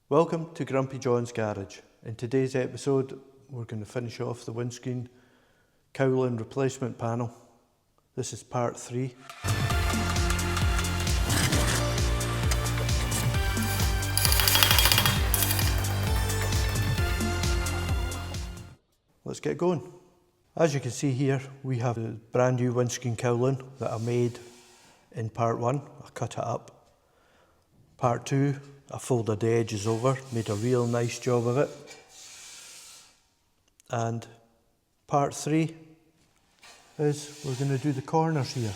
Welcome to Grumpy John's Garage. In today's episode, we're going to finish off the windscreen cowling replacement panel. This is part 3. Let's get going. As you can see here, we have a brand new windscreen cowling that I made in part 1. I cut it up. Part 2, I folded the edges over, made a real nice job of it. And part 3 is we're going to do the corners here.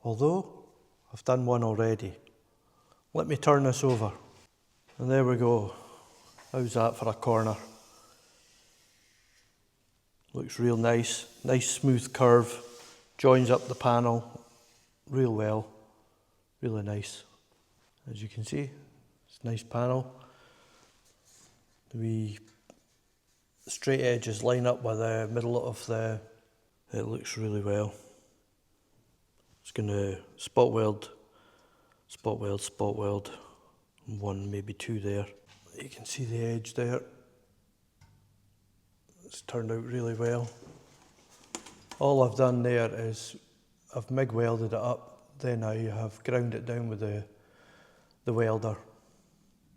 Although I've done one already. Let me turn this over. And there we go. How's that for a corner? Looks real nice. Nice smooth curve. Joins up the panel real well. Really nice. As you can see, it's a nice panel. The straight edges line up with the middle of the... It looks really well. It's going to spot weld, spot weld, spot weld. One, maybe two there. You can see the edge there. It's turned out really well. All I've done there is I've MIG welded it up, then I have ground it down with the welder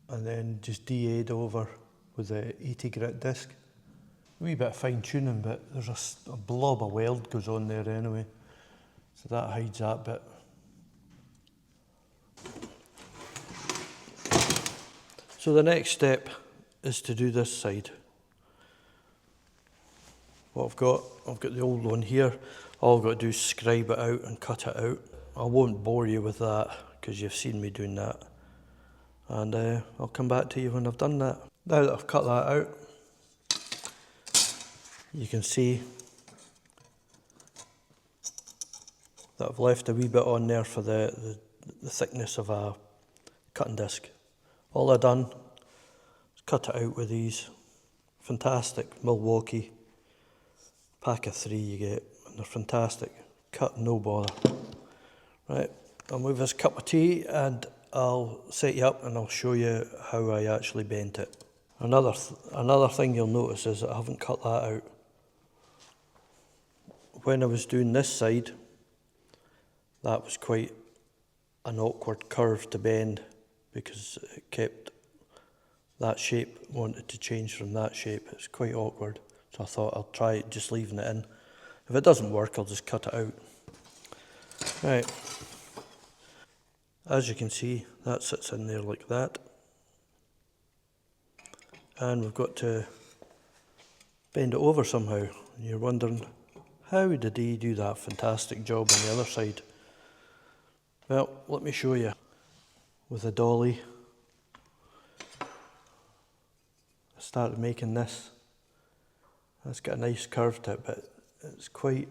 and then just DA'd over with the 80 grit disc. A wee bit of fine tuning, but there's a blob of weld goes on there anyway, so that hides that bit. So the next step is to do this side. What I've got the old one here. All I've got to do is scribe it out and cut it out. I won't bore you with that because you've seen me doing that. And I'll come back to you when I've done that. Now that I've cut that out, you can see that I've left a wee bit on there for the thickness of a cutting disc. All I've done is cut it out with these fantastic Milwaukee pack of 3 you get, and they're fantastic. Cut no bother. Right, I'll move this cup of tea and I'll set you up and I'll show you how I actually bent it. Another thing you'll notice is that I haven't cut that out. When I was doing this side, that was quite an awkward curve to bend because it kept that shape, wanted to change from that shape. It's quite awkward, so I thought I'll try just leaving it in. If it doesn't work, I'll just cut it out. Right. As you can see, that sits in there like that. And we've got to bend it over somehow. And you're wondering, how did he do that fantastic job on the other side? Well, let me show you. With a dolly, I started making this. That's got a nice curve to it, but it's quite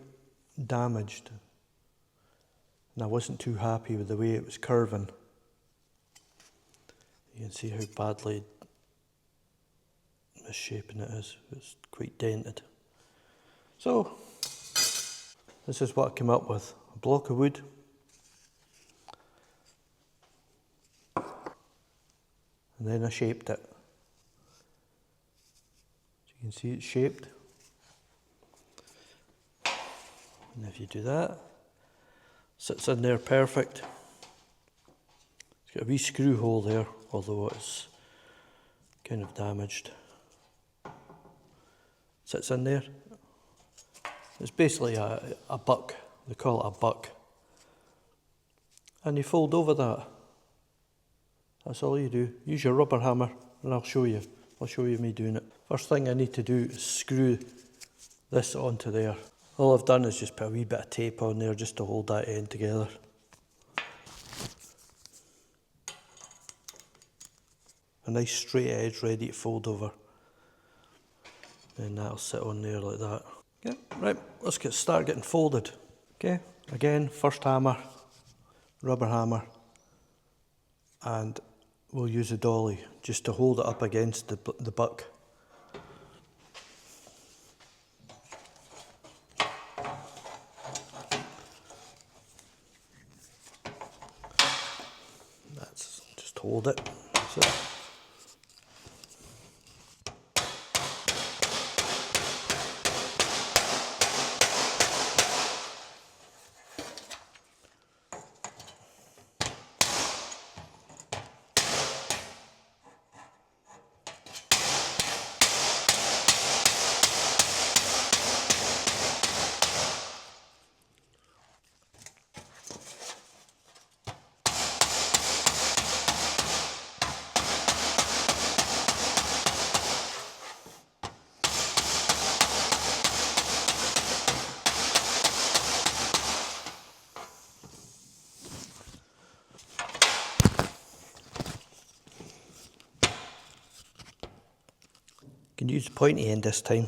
damaged. And I wasn't too happy with the way it was curving. You can see how badly misshapen it is. It's quite dented. So, this is what I came up with. A block of wood. And then I shaped it. So you can see it's shaped. And if you do that, sits in there perfect. It's got a wee screw hole there, although it's kind of damaged. Sits in there. It's basically a buck. They call it a buck. And you fold over that. That's all you do. Use your rubber hammer and I'll show you. I'll show you me doing it. First thing I need to do is screw this onto there. All I've done is just put a wee bit of tape on there just to hold that end together. A nice straight edge ready to fold over. And that'll sit on there like that. Okay, right, let's start getting folded. Okay, again, first hammer, rubber hammer, and we'll use a dolly just to hold it up against the buck. Hold it. So can use the pointy end this time.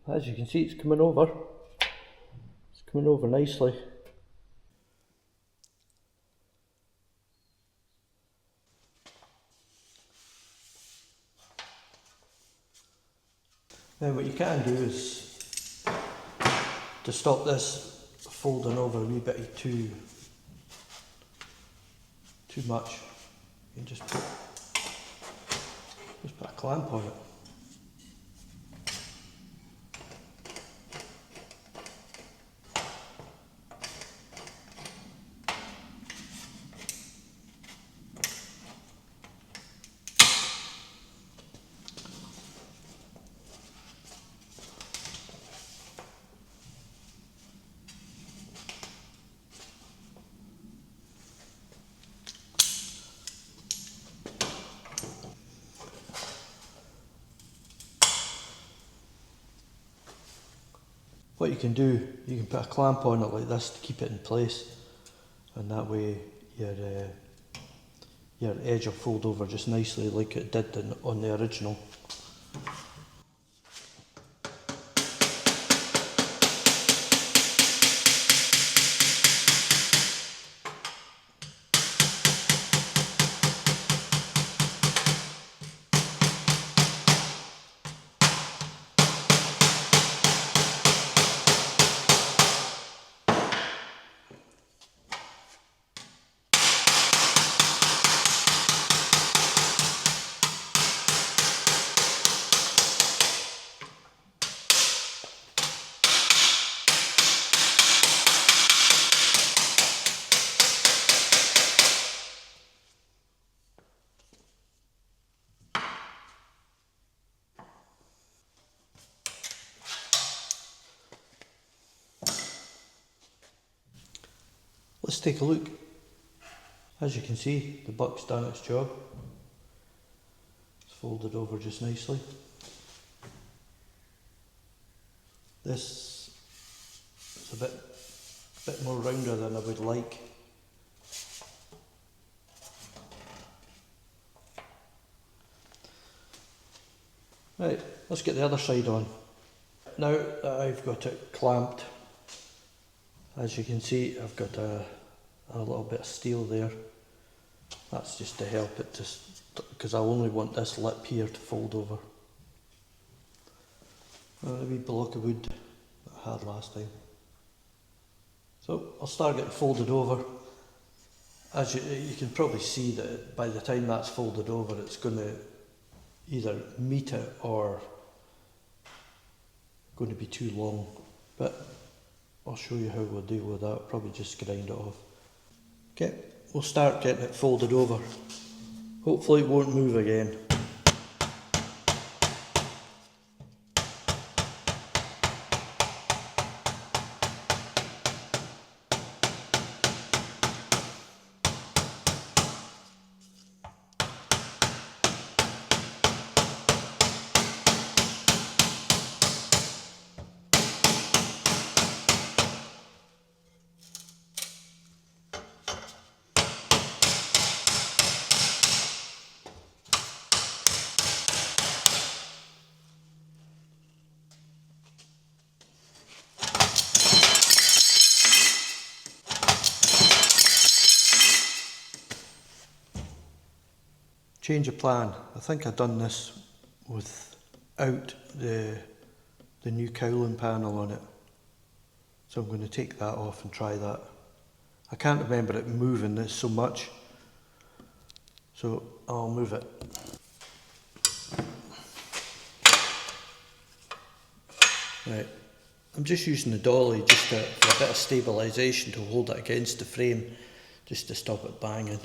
As you can see, it's coming over. It's coming over nicely. Now what you can do is, to stop this folding over a wee bit too much, you can just put a clamp on it. What you can do, you can put a clamp on it like this to keep it in place, and that way your edge will fold over just nicely like it did on the original. Let's take a look. As you can see, the buck's done its job. It's folded over just nicely. This is a bit more rounder than I would like. Right, let's get the other side on. Now that I've got it clamped, as you can see, I've got a little bit of steel there. That's just to help it, because I only want this lip here to fold over. A wee block of wood that I had last time. So I'll start getting folded over. As you can probably see that by the time that's folded over, it's going to either meet it or going to be too long. But I'll show you how we'll deal with that. Probably just grind it off. Okay, we'll start getting it folded over. Hopefully it won't move again. Change of plan. I think I've done this without the the new cowling panel on it. So I'm going to take that off and try that. I can't remember it moving this so much, so I'll move it. Right, I'm just using the dolly just for a bit of stabilisation to hold it against the frame, just to stop it banging.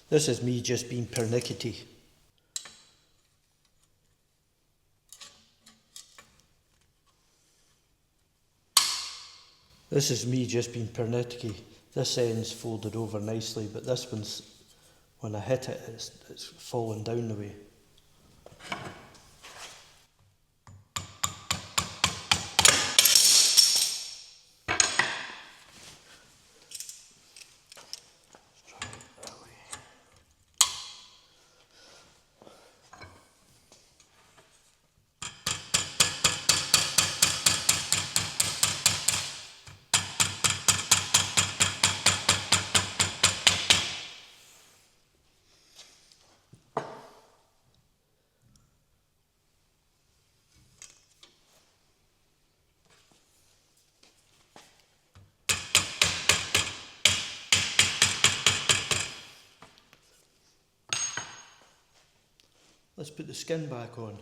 This is me just being pernickety. This is me just being pernickety. This end's folded over nicely, but this one's, when I hit it, it's falling down the way. Let's put the skin back on.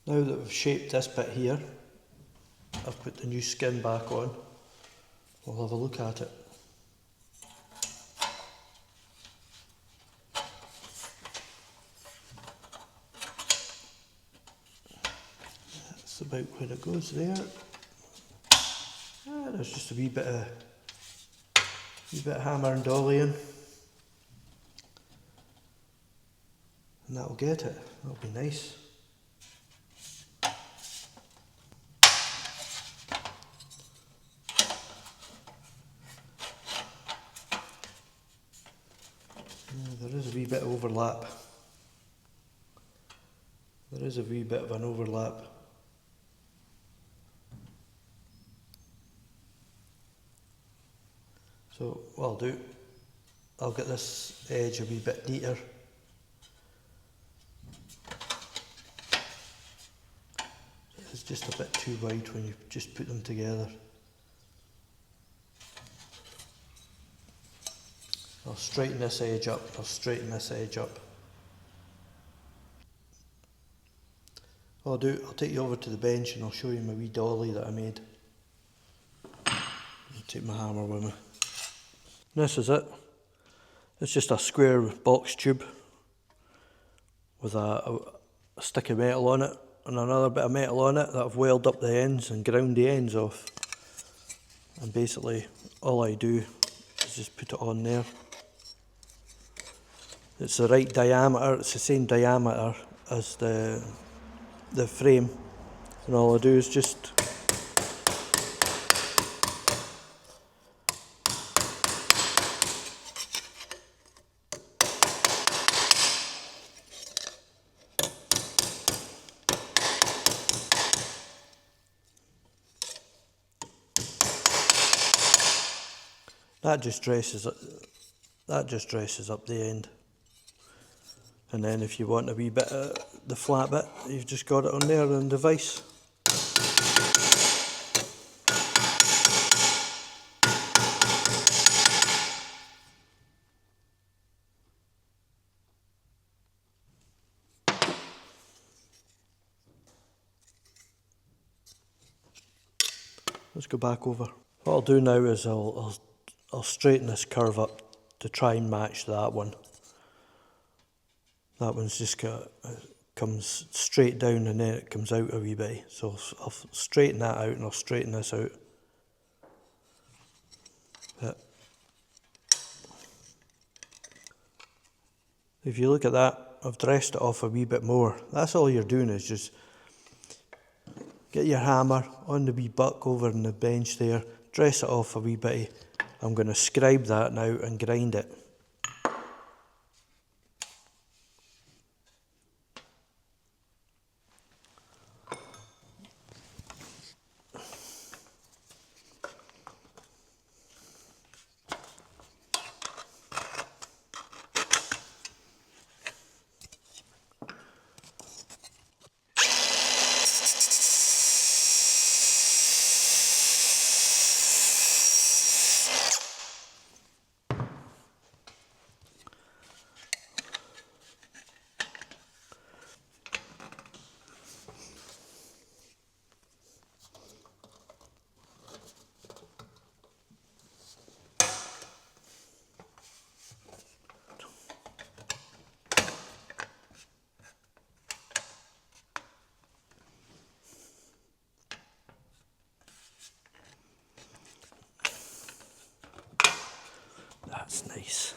Now that we've shaped this bit here, I've put the new skin back on. We'll have a look at it. That's about where it goes there. There's just a wee bit of hammer and dollying, and that'll get it. That'll be nice. There is a wee bit of overlap. There is a wee bit of an overlap. So what I'll do, I'll get this edge a wee bit neater. It's just a bit too wide when you just put them together. I'll straighten this edge up, I'll straighten this edge up. What I'll do, I'll take you over to the bench and I'll show you my wee dolly that I made. I'll take my hammer with me. This is it. It's just a square box tube with a stick of metal on it and another bit of metal on it that I've welded up the ends and ground the ends off. And basically all I do is just put it on there. It's the right diameter, it's the same diameter as the frame, and all I do is just that just dresses up the end. And then if you want a wee bit of the flat bit, you've just got it on there on the vise. let's go back over. What I'll do now is I'll straighten this curve up to try and match that one. That one's just comes straight down and then it comes out a wee bit. So I'll straighten that out and I'll straighten this out. If you look at that, I've dressed it off a wee bit more. That's all you're doing is just get your hammer on the wee buck over on the bench there, dress it off a wee bit. I'm going to scribe that now and grind it. That's nice.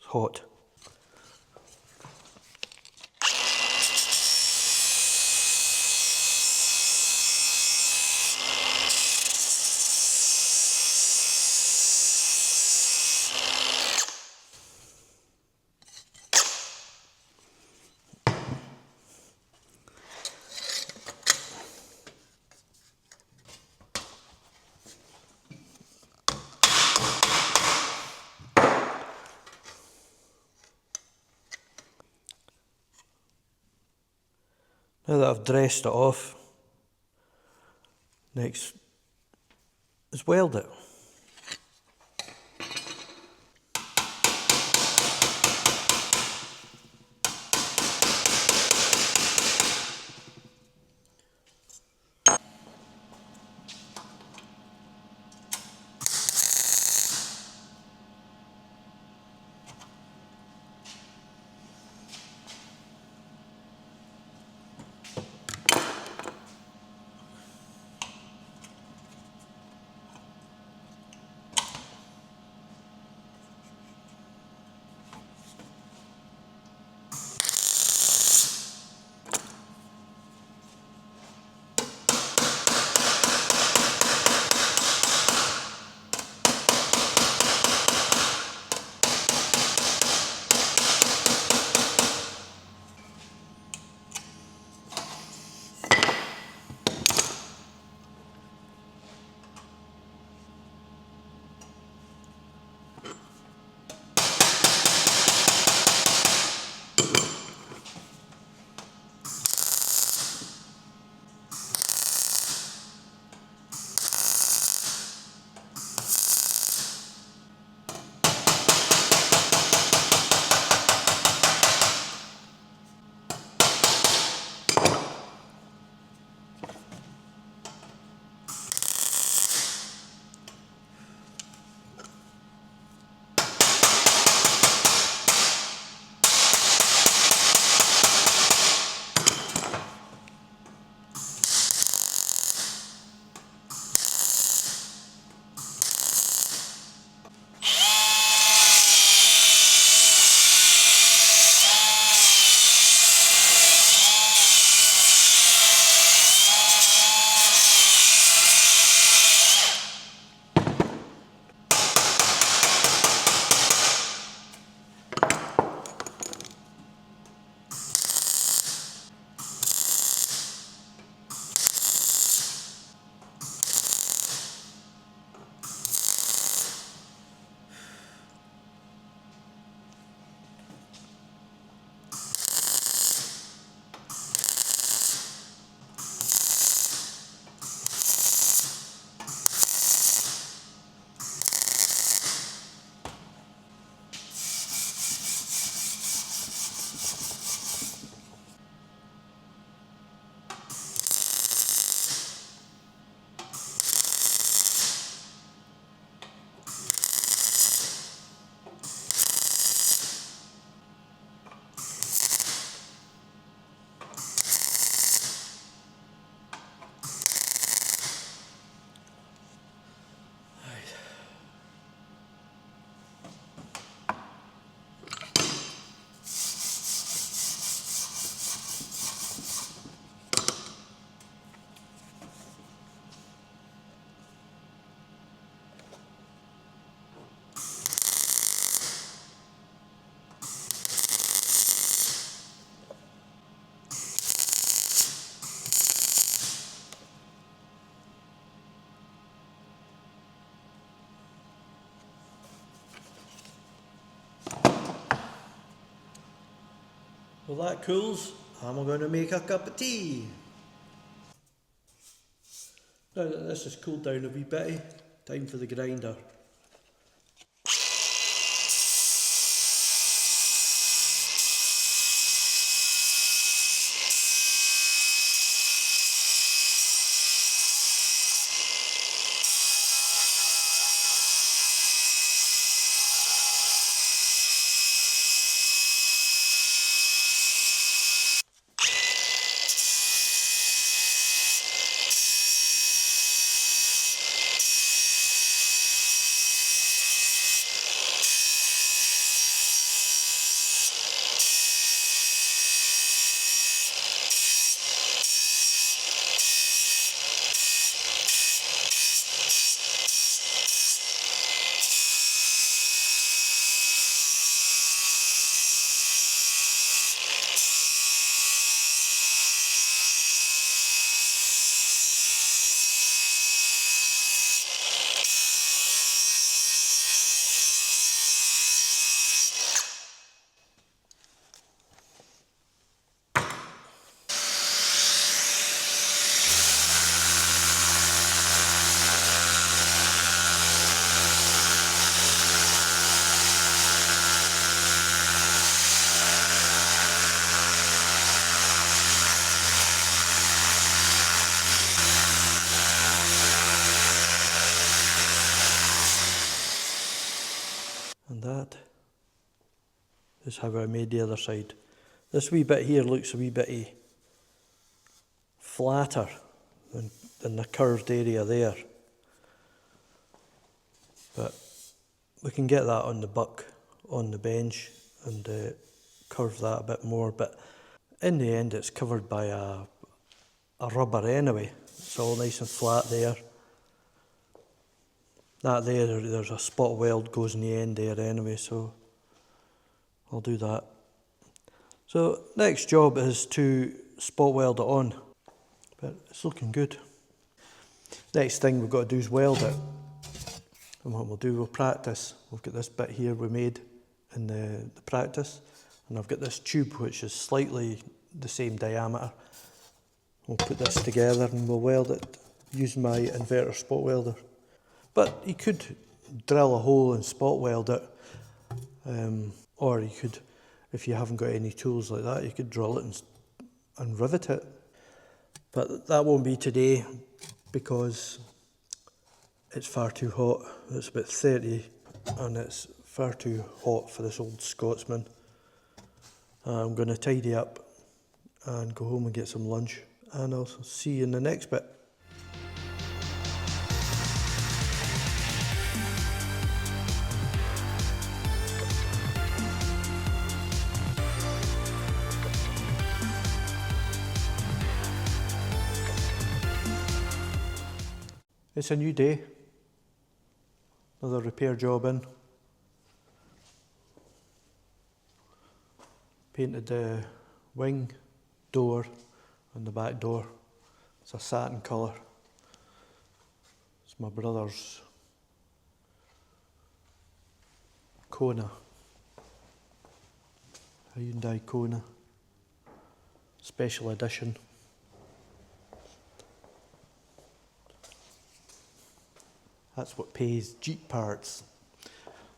Hot. Now that I've dressed it off, next is weld it. Well, that cools. I'm going to make a cup of tea. Now that this has cooled down a wee bit, time for the grinder. And that is how I made the other side. This wee bit here looks a wee bit flatter than the curved area there. But we can get that on the buck, on the bench, and curve that a bit more. But in the end it's covered by a rubber anyway. It's all nice and flat there. That there's a spot weld goes in the end there anyway, so I'll do that. So next job is to spot weld it on, but it's looking good. Next thing we've got to do is weld it. And what we'll do, we'll practice. We've got this bit here we made in the practice, and I've got this tube which is slightly the same diameter. We'll put this together and we'll weld it using my inverter spot welder. But you could drill a hole and spot weld it, or you could, if you haven't got any tools like that, you could drill it and rivet it. But that won't be today because it's far too hot. It's about 30 and it's far too hot for this old Scotsman. I'm going to tidy up and go home and get some lunch, and I'll see you in the next bit. It's a new day, another repair job in. Painted the wing, door and the back door. It's a satin colour. It's my brother's Kona, Hyundai Kona, special edition. That's what pays Jeep parts.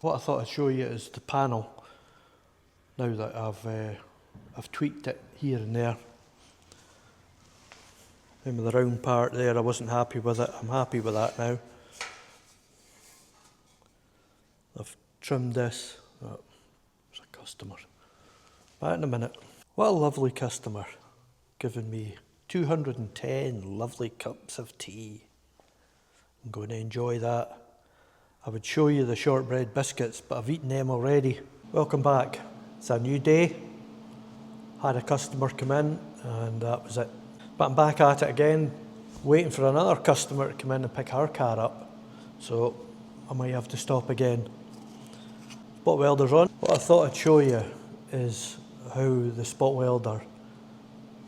What I thought I'd show you is the panel. Now that I've tweaked it here and there. And with the round part there, I wasn't happy with it. I'm happy with that now. I've trimmed this. Oh, there's a customer. Back in a minute. What a lovely customer, giving me 210 lovely cups of tea. I'm going to enjoy that. I would show you the shortbread biscuits, but I've eaten them already. Welcome back. It's a new day. Had a customer come in and that was it. But I'm back at it again, waiting for another customer to come in and pick her car up. So I might have to stop again. Spot welder's on. What I thought I'd show you is how the spot welder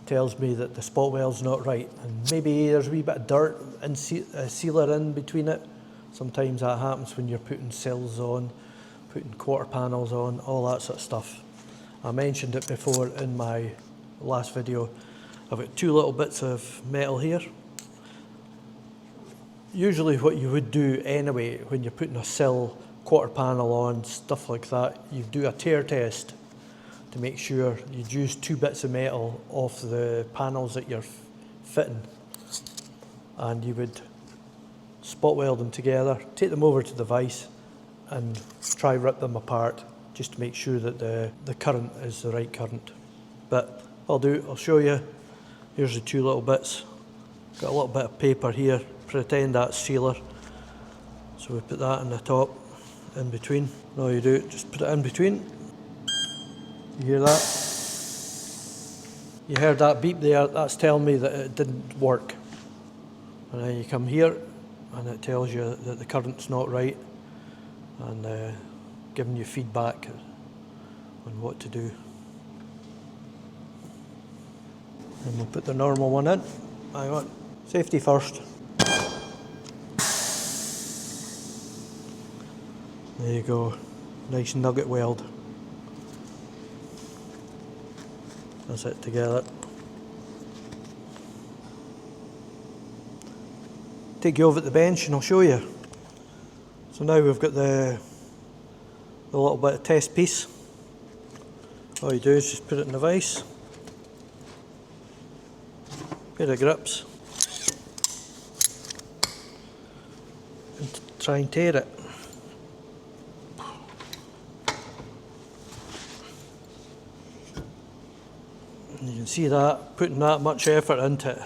tells me that the spot weld's not right, and maybe there's a wee bit of dirt and sealer in between it. Sometimes that happens when you're putting sills on, putting quarter panels on, all that sort of stuff. I mentioned it before in my last video. I've got two little bits of metal here. Usually what you would do anyway when you're putting a sill, quarter panel on, stuff like that, you do a tear test to make sure you'd use two bits of metal off the panels that you're fitting, and you would spot weld them together, take them over to the vise and try rip them apart just to make sure that the current is the right current. But I'll show you. Here's the two little bits. Got a little bit of paper here, pretend that's sealer. So we put that on the top, in between. And all you do, just put it in between. You hear that? You heard that beep there, that's telling me that it didn't work. And then you come here and it tells you that the current's not right, and giving you feedback on what to do. And we'll put the normal one in. Hang on, safety first. There you go, nice nugget weld. That's it together. Take you over at the bench and I'll show you. So now we've got the little bit of test piece. All you do is just put it in the vise. Pair of grips. And try and tear it. And you can see that, putting that much effort into it.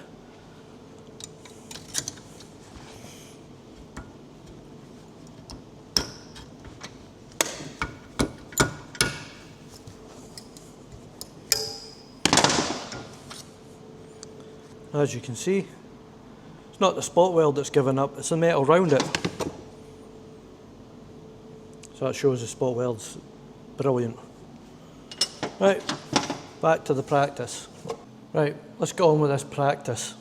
As you can see, it's not the spot weld that's given up, it's the metal round it. So that shows the spot weld's brilliant. Right, back to the practice. Right, let's get on with this practice.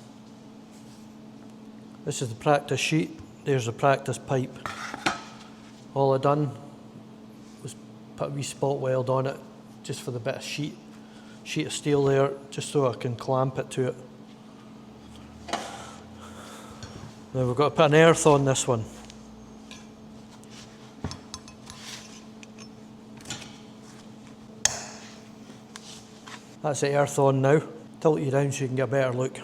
This is the practice sheet, there's the practice pipe. All I done was put a wee spot weld on it, just for the bit of sheet of steel there, just so I can clamp it to it. Now we've got to put an earth on this one. That's the earth on now. Tilt you down so you can get a better look.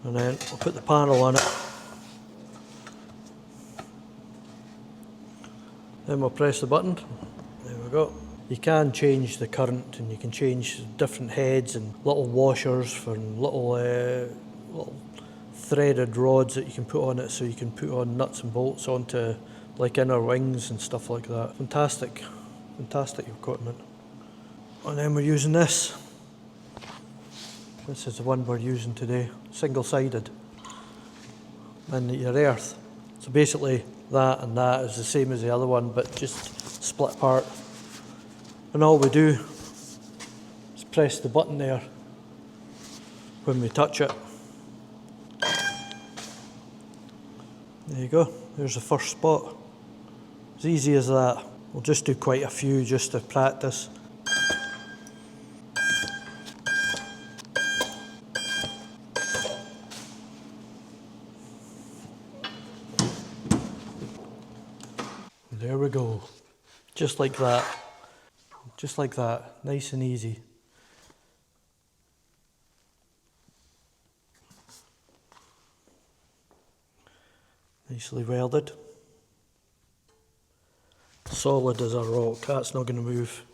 And then we'll put the panel on it. Then we'll press the button. There we go. You can change the current, and you can change different heads and little washers for little threaded rods that you can put on it, so you can put on nuts and bolts onto like inner wings and stuff like that. Fantastic equipment. And then we're using this. This is the one we're using today, single-sided. And your earth. So basically that and that is the same as the other one, but just split apart. And all we do is press the button there when we touch it. There you go, there's the first spot. As easy as that. We'll just do quite a few just to practice. There we go. Just like that. Just like that. Nice and easy. Nicely welded. Solid as a rock, that's not going to move.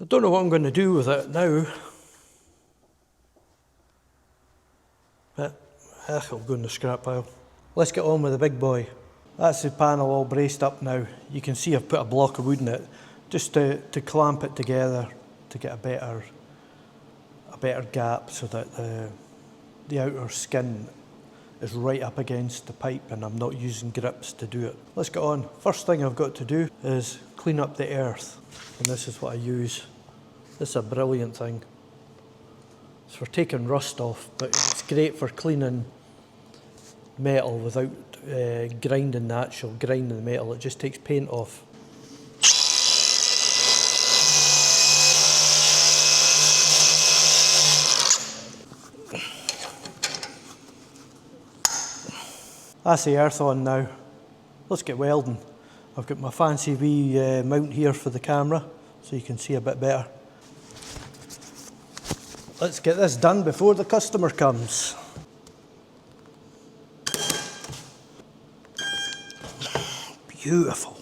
I don't know what I'm going to do with it now. But it'll go in the scrap pile. Let's get on with the big boy. That's the panel all braced up now. You can see I've put a block of wood in it just to clamp it together to get a better gap, so that the outer skin is right up against the pipe and I'm not using grips to do it. Let's get on. First thing I've got to do is clean up the earth, and this is what I use. This is a brilliant thing. It's for taking rust off, but it's great for cleaning metal without grinding the metal. It just takes paint off. That's the earth on now. Let's get welding. I've got my fancy wee mount here for the camera so you can see a bit better. Let's get this done before the customer comes. Beautiful.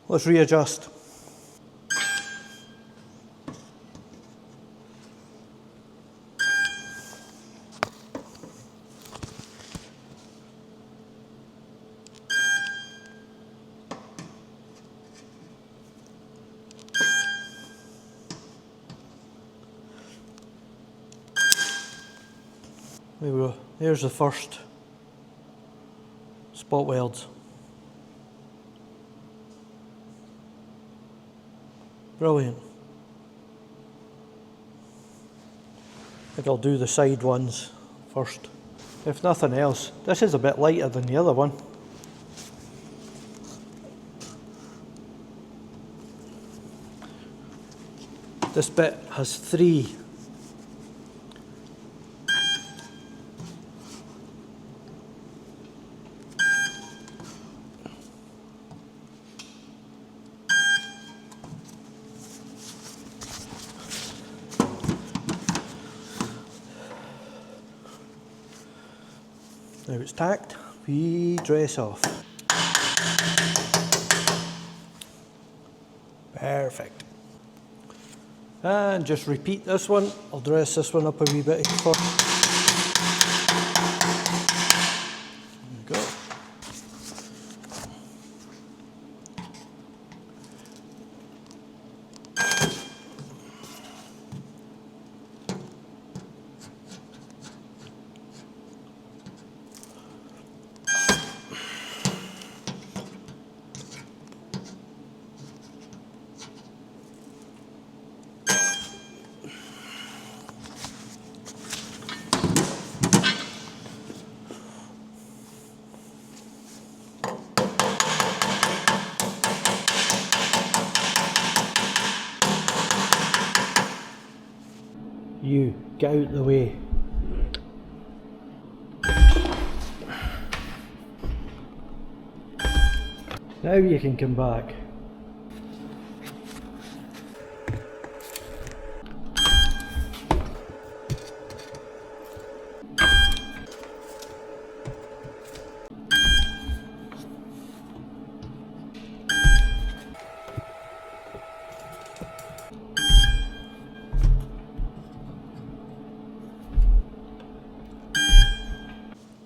Let's readjust. There we go. There's the first spot welds. Brilliant. I think I'll do the side ones first. If nothing else, this is a bit lighter than the other one. This bit has 3. Now it's tacked, we dress off. Perfect. And just repeat this one. I'll dress this one up a wee bit first. There we go. You, get out the way. Now you can come back.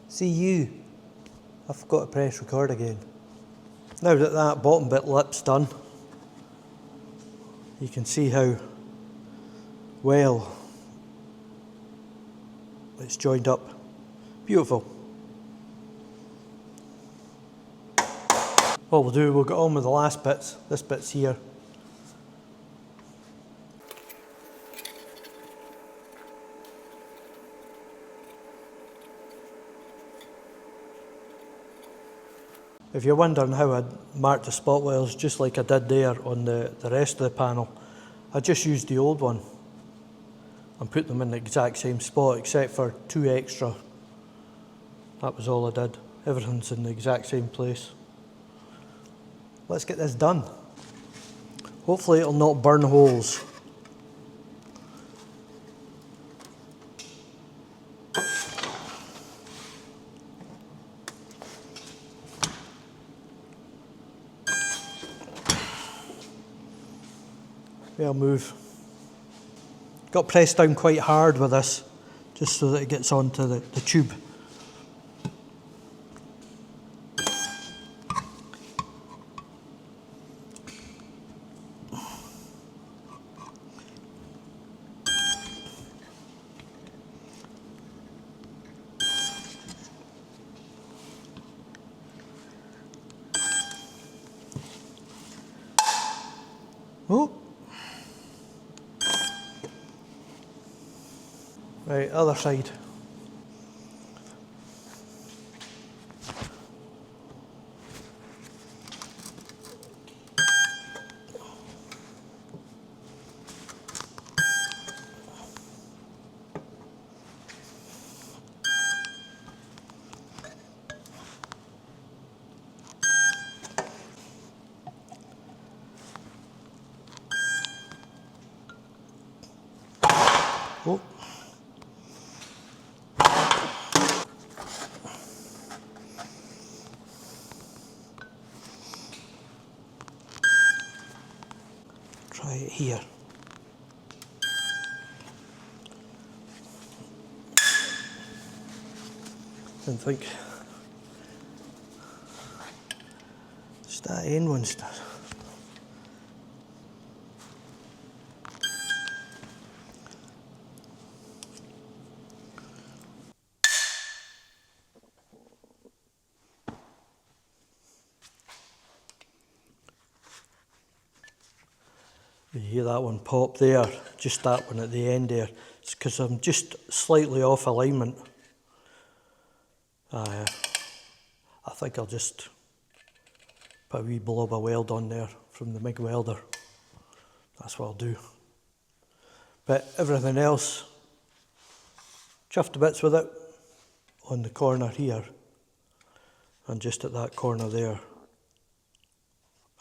See you. I forgot to press record again. Now that that bottom bit lip's done, you can see how well it's joined up. Beautiful. What we'll do, we'll get on with the last bits. This bit's here. If you're wondering how I marked the spot welds just like I did there on the rest of the panel, I just used the old one and put them in the exact same spot except for 2 extra. That was all I did. Everything's in the exact same place. Let's get this done. Hopefully it'll not burn holes. I'll move. Got pressed down quite hard with this, just so that it gets onto the tube. Oh. Right, other side. Oh. Try it here. Didn't think. Just that end one stuff. You hear that one pop there, just that one at the end there. It's because I'm just slightly off alignment. I think I'll just put a wee blob of weld on there from the MIG welder. That's what I'll do. But everything else, chuffed to bits with it on the corner here and just at that corner there.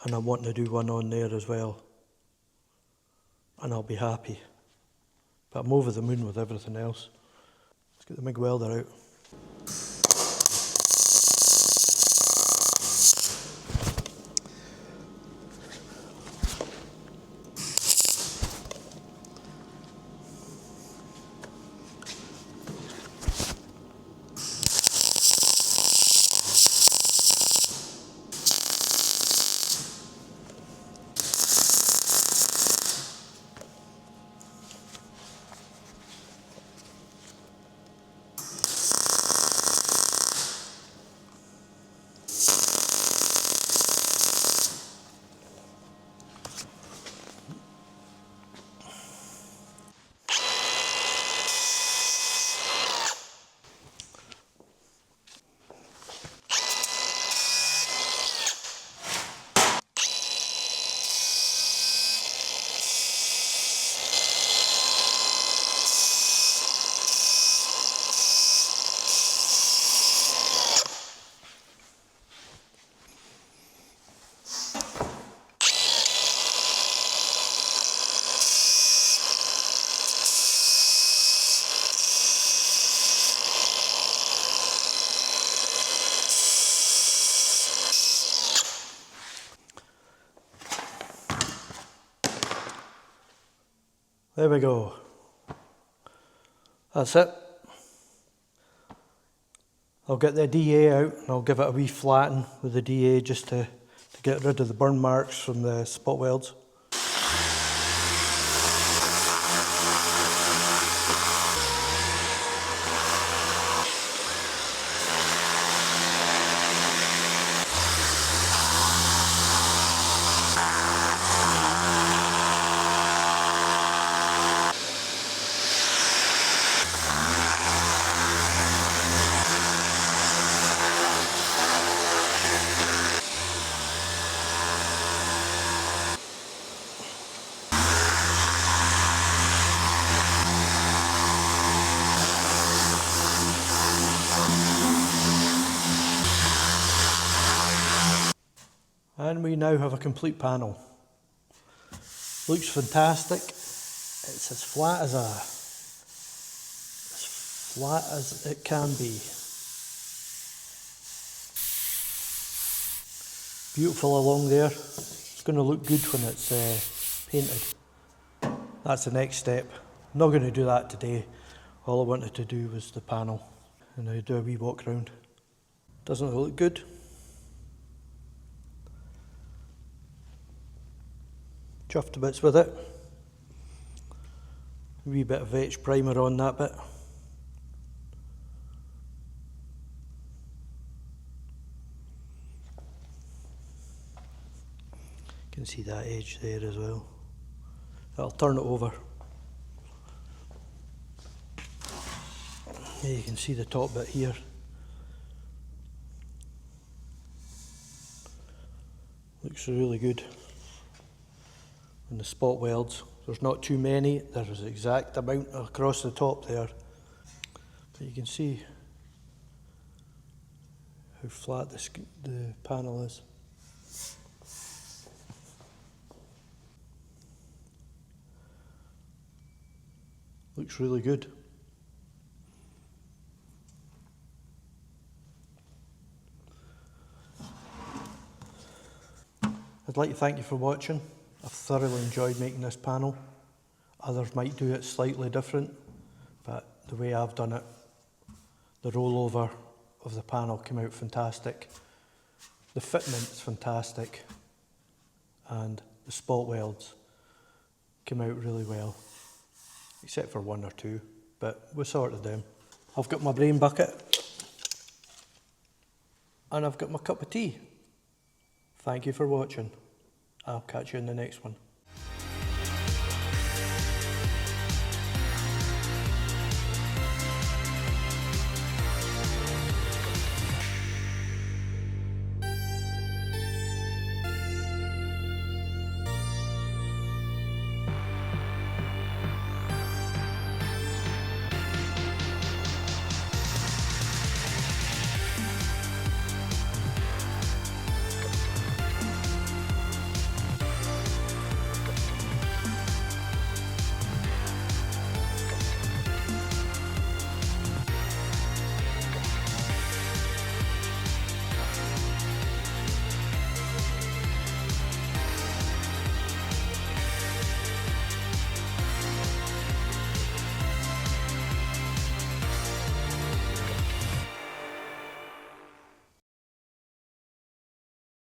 And I'm wanting to do one on there as well. And I'll be happy. But I'm over the moon with everything else. Let's get the MIG welder out. There we go. That's it. I'll get the DA out and I'll give it a wee flatten with the DA just to get rid of the burn marks from the spot welds. And we now have a complete panel. Looks fantastic. It's as flat as it can be. Beautiful along there. It's going to look good when it's painted. That's the next step. I'm not going to do that today. All I wanted to do was the panel. And now do a wee walk round. Doesn't it look good? Chuffed to bits with it. A wee bit of etch primer on that bit. You can see that edge there as well. I'll turn it over. Yeah, you can see the top bit here. Looks really good. And the spot welds, there's not too many, there's an exact amount across the top there. But you can see how flat the panel is. Looks really good. I'd like to thank you for watching. I've thoroughly enjoyed making this panel. Others might do it slightly different, but the way I've done it, the rollover of the panel came out fantastic. The fitment's fantastic, and the spot welds came out really well, except for one or two, but we sorted them. I've got my brain bucket, and I've got my cup of tea. Thank you for watching. I'll catch you in the next one.